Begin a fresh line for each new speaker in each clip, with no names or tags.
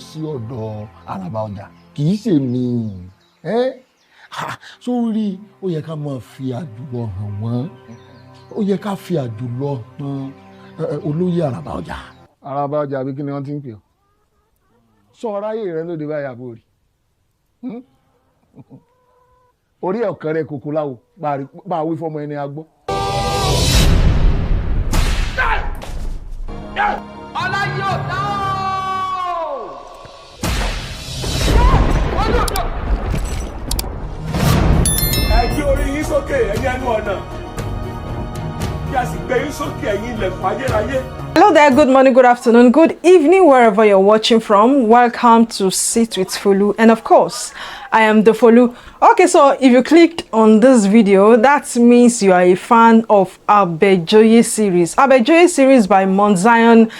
sí ọ̀dọ̀ Abejoye kì í ṣe mí sórí ó yẹ ká máa fi àjùlọ hàn wọ́n ó yẹ ká fi àjùlọ hàn olóyè Abejoye. Abejoye àbí kí ni wọ́n ti ń pè ọ́ sọ ọ̀ráyè rẹ lóde báyìí àbò rí orí ọ̀kẹ́rẹ́ kòkó láwo bá a wí fọmọ ẹni agbọ́.
ọláyé ò dá
ẹ gbé orí yín sókè ẹ̀yin ẹnu ọ̀nà kí a sì gbé yín sókè ẹ̀yin ilẹ̀kùn ayérayé.
Hello there, good morning, good afternoon, good evening, wherever you're watching from. Welcome to Sit with Folu. And of course, I am the Folu. Okay, so if you clicked on this video, that means you are a fan of Abejoye series. Abejoye series by Mount Zion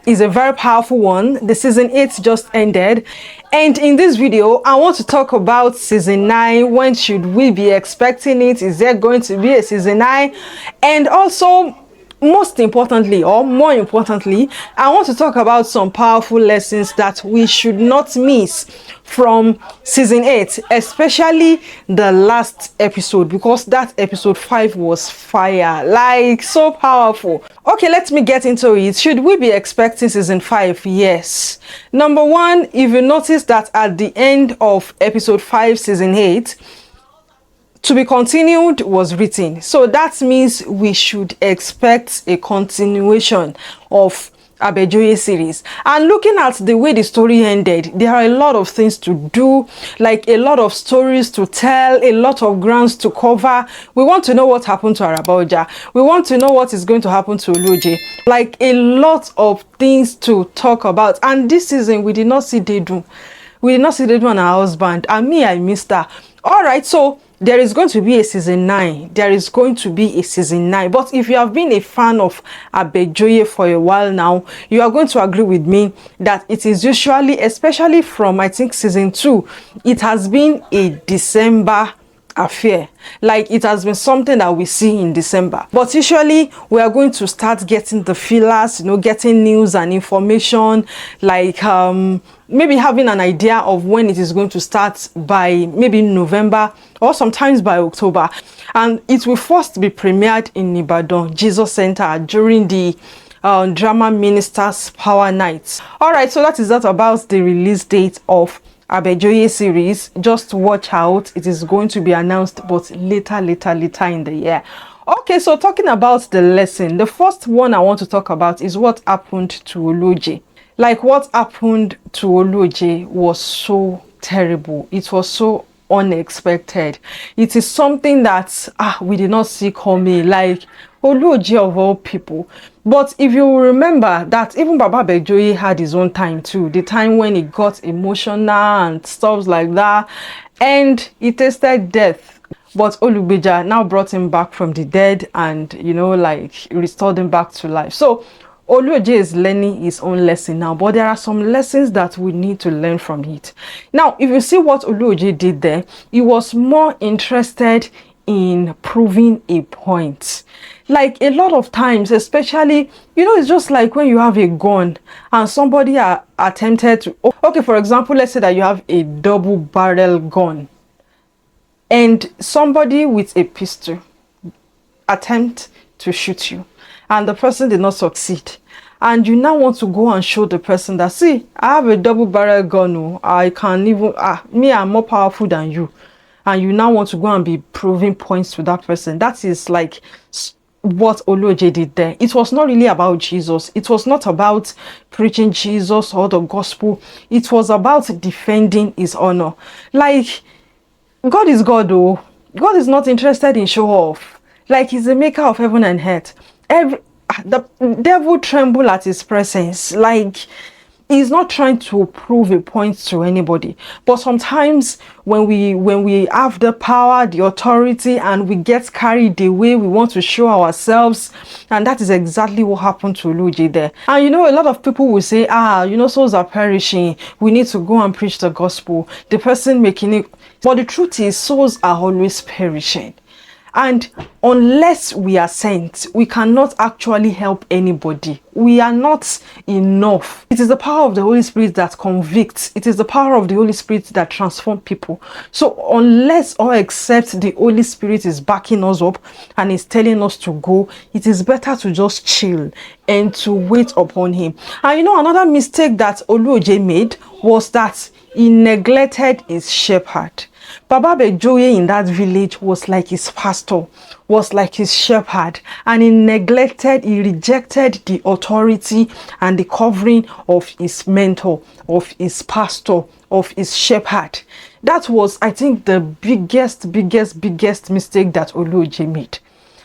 is a very powerful one. The season 8 just ended. And in this video, I want to talk about season 9. When should we be expecting it? Is there going to be a season 9? And also, most importantly, or more importantly, I want to talk about some powerful lessons that we should not miss from season 8, especially the last episode, because that episode 5 was fire, like so powerful. Okay, let me get into it. Should we be expecting season 5? Yes. Number one, if you notice that at the end of episode 5, season 8, to be continued was written. So that means we should expect a continuation of Abejoye series. And looking at the way the story ended, there are a lot of things to do, like a lot of stories to tell, a lot of grounds to cover. We want to know what happened to Abejoye. We want to know what is going to happen to Oluoje. Like a lot of things to talk about. And this season, we did not see Dedu. We did not see Dedu and her husband. And me, I missed her. All right, so there is going to be a season 9. There is going to be a season 9. But if you have been a fan of Abejoye for a while now, you are going to agree with me that it is usually, especially from I think season 2, it has been a December affair. Like it has been something that we see in December. But usually we are going to start getting the feelers, getting news and information, like maybe having an idea of when it is going to start by maybe November or sometimes by October. And it will first be premiered in Ibadan Jesus Center during the Drama Ministers Power Nights. All right, so that is that about the release date of Abejoye series. Just watch out, it is going to be announced, but later in the year. Okay, so talking about the lesson, the first one I want to talk about is what happened to Oluoje. Like what happened to Oluoje was so terrible. It was so unexpected. It is something that we did not see coming, like Oluoje of all people. But if you remember that even Baba Abejoye had his own time too, the time when he got emotional and stuff like that, and he tasted death. But Olubeja now brought him back from the dead and like restored him back to life. So Oluoje is learning his own lesson now, but there are some lessons that we need to learn from it. Now, if you see what Oluoje did there, he was more interested in proving a point. Like a lot of times, especially, it's just like when you have a gun and somebody attempted to, okay, for example, let's say that you have a double barrel gun and somebody with a pistol attempt to shoot you and the person did not succeed. And you now want to go and show the person that, see, I have a double barrel gun. I can even, I'm more powerful than you. And you now want to go and be proving points to that person. That is like what Oluoje did there. It was not really about Jesus. It was not about preaching Jesus or the gospel. It was about defending his honor. Like, God is God, though. God is not interested in show off. Like, he's the maker of heaven and earth. The devil tremble at his presence. Like, he's not trying to prove a point to anybody. But sometimes when we have the power, the authority, and we get carried away, we want to show ourselves. And that is exactly what happened to Oluoje there. And a lot of people will say, souls are perishing. We need to go and preach the gospel. The person making it. But the truth is, souls are always perishing. And unless we are sent, we cannot actually help anybody. We are not enough. It is the power of the Holy Spirit that convicts. It is the power of the Holy Spirit that transforms people. So unless or except the Holy Spirit is backing us up and is telling us to go, it is better to just chill and to wait upon him. And you know, another mistake that Abejoye made was that he neglected his shepherd. Baba Abejoye in that village was like his pastor, was like his shepherd, and he rejected the authority and the covering of his mentor, of his pastor, of his shepherd. That was, I think, the biggest mistake that Abejoye made.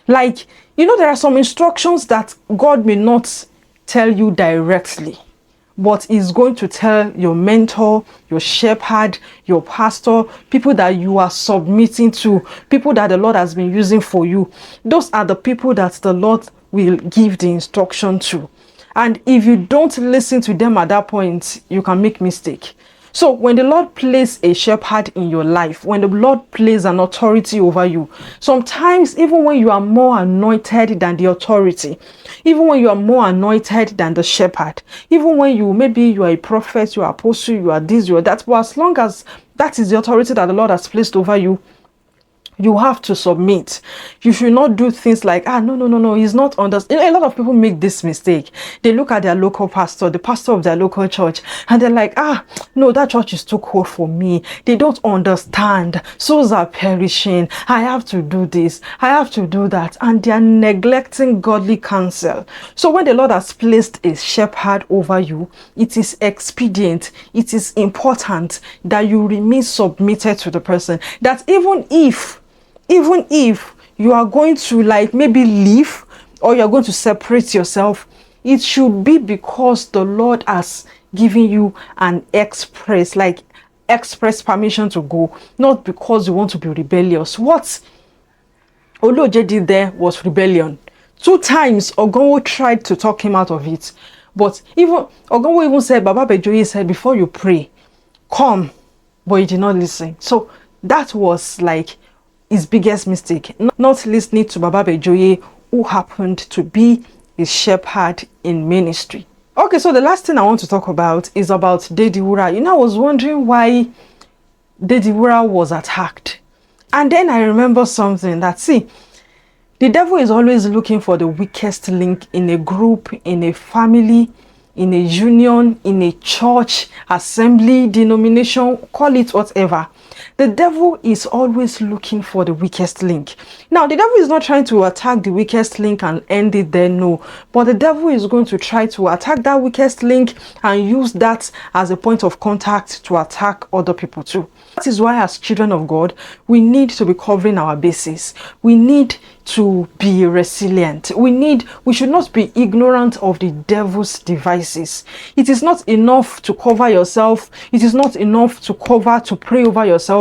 Like, you know, there are some instructions that God may not tell you directly, but is going to tell your mentor, your shepherd, your pastor, people that you are submitting to, people that the Lord has been using for you. Those are the people that the Lord will give the instruction to. And if you don't listen to them at that point, you can make mistake. So when the Lord places a shepherd in your life, when the Lord places an authority over you, sometimes even when you are more anointed than the authority, even when you are more anointed than the shepherd, even when maybe you are a prophet, you are apostle, you are this, you are that, but as long as that is the authority that the Lord has placed over you, you have to submit. You should not do things like, no, he's not understanding. A lot of people make this mistake. They look at their local pastor, the pastor of their local church, and they're like, no, that church is too cold for me. They don't understand. Souls are perishing. I have to do this. I have to do that. And they are neglecting godly counsel. So when the Lord has placed a shepherd over you, it is expedient, it is important that you remain submitted to the person. That even if you are going to like maybe leave or you're going to separate yourself, it should be because the Lord has given you an express permission to go, not because you want to be rebellious. What Abejoye did there was rebellion. 2 times Ogonwo tried to talk him out of it, but even Ogonwo even said, Baba Abejoye said, before you pray, come, but he did not listen. So that was like his biggest mistake, not listening to Baba Abejoye, who happened to be his shepherd in ministry. Okay, so the last thing I want to talk about is about Dedewura. You know, I was wondering why Dedewura was attacked. And then I remember something that, see, the devil is always looking for the weakest link in a group, in a family, in a union, in a church, assembly, denomination, call it whatever. The devil is always looking for the weakest link. Now, the devil is not trying to attack the weakest link and end it there, no. But the devil is going to try to attack that weakest link and use that as a point of contact to attack other people too. That is why as children of God, we need to be covering our bases. We need to be resilient. We should not be ignorant of the devil's devices. It is not enough to cover yourself. It is not enough to pray over yourself.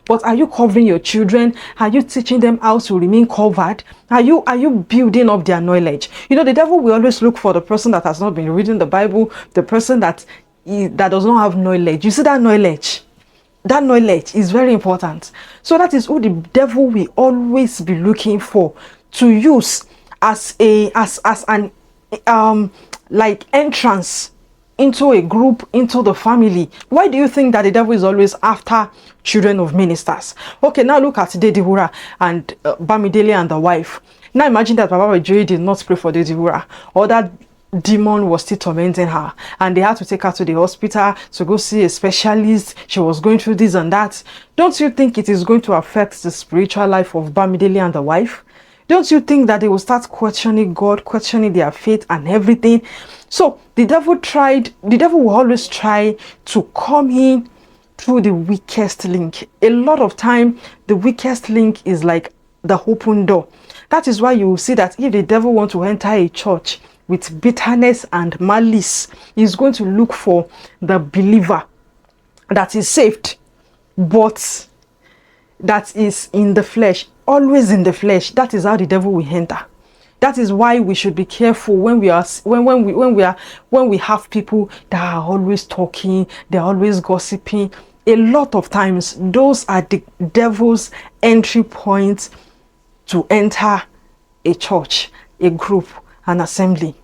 But are you covering your children? Are you teaching them how to remain covered? Are you building up their knowledge? You know, the devil will always look for the person that has not been reading the Bible, the person that does not have knowledge. You see that knowledge? That knowledge is very important. So that is who the devil will always be looking for to use as an like entrance into a group, into the family. Why do you think that the devil is always after children of ministers? Okay, now look at Dedewura and Bamidele and the wife. Now imagine that Baba Abejoye did not pray for Dedewura, or that demon was still tormenting her and they had to take her to the hospital to go see a specialist. She was going through this and that. Don't you think it is going to affect the spiritual life of Bamidele and the wife? Don't you think that they will start questioning God, questioning their faith and everything? So the devil will always try to come in through the weakest link. A lot of time the weakest link is like the open door. That is why you will see that if the devil wants to enter a church with bitterness and malice, he's going to look for the believer that is saved, but that is in the flesh, always in the flesh. That is how the devil will enter. That is why we should be careful when we have people that are always talking, they're always gossiping. A lot of times those are the devil's entry points to enter a church, a group, an assembly.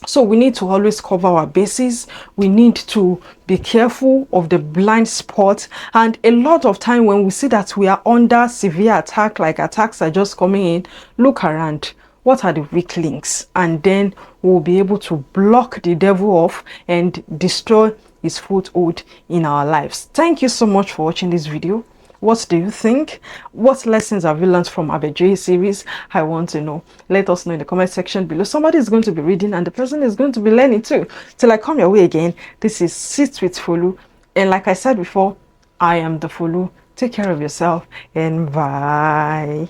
So we need to always cover our bases. We need to be careful of the blind spot. And a lot of time when we see that we are under severe attack, like attacks are just coming in, look around. What are the weak links? And then we'll be able to block the devil off and destroy his foothold in our lives. Thank you so much for watching this video. What do you think? What lessons have you learned from Abejoye series? I want to know. Let us know in the comment section below. Somebody is going to be reading and the person is going to be learning too. Till I come your way again, this is Sit with Folu. And like I said before, I am the Folu. Take care of yourself and bye.